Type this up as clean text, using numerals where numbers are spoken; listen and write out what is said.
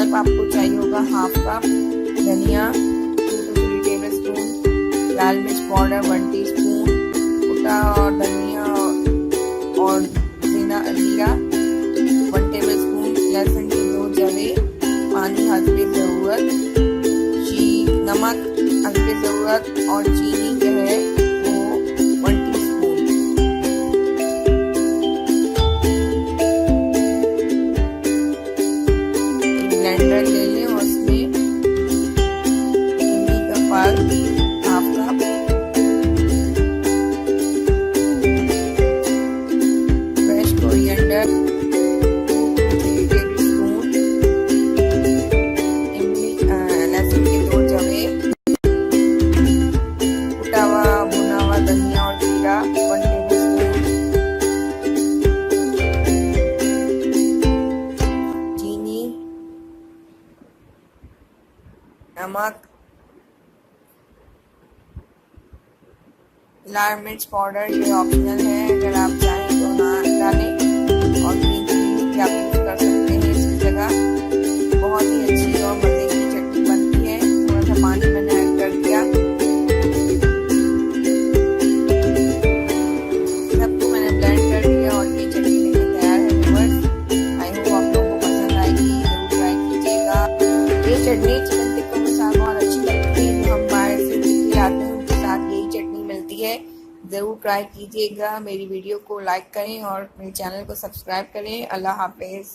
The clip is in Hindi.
पल्प आपको चाहिए होगा हाफ कप, धनिया 2 to 3 टेबल स्पून, लाल मिर्च पाउडर 1 टीस्पून, कुटा और धनिया और जीरा 1 टेबल स्पून, लहसुन की 2 जवे, पानी हल्के ज़रूरत, नमक हल्के ज़रूरत और चीनी जो है वो 1 टीस्पून। ब्लेंडर ले लें और उसमें इमली का pulp half cup, fresh coriander 2 table spoon, लहसुन के 2 जवे, कुटा हुआ भुना हुआ धनिया और जीरा 1 टेबल स्पून, चीनी, नमक, लाल मिर्च पाउडर ये ऑप्शनल है, अगर आप चाहें तो ना डालें, और ग्रीन चिली भी आप यूज कर सकते हैं इसकी जगह। बहुत ही अच्छी और मजे की चटनी बनती है। थोड़ा सा पानी मैंने ऐड कर दिया। सबको मैंने ब्लेंड कर दिया और ये चटनी लेके तैयार है व्यूअर्स। आई होप आप लोगों को पसंद आएगी, जरूर ट्राई कीजिएगा। ये चटनी चिकन टिक्का के साथ बहुत अच्छी लगती है। जो हम बाहर से टिक्की लाते हैं उनके साथ यही चटनी मिलती है। ज़रूर ट्राई कीजिएगा। मेरी वीडियो को लाइक करें और मेरे चैनल को सब्सक्राइब करें। अल्लाह हाफिज़।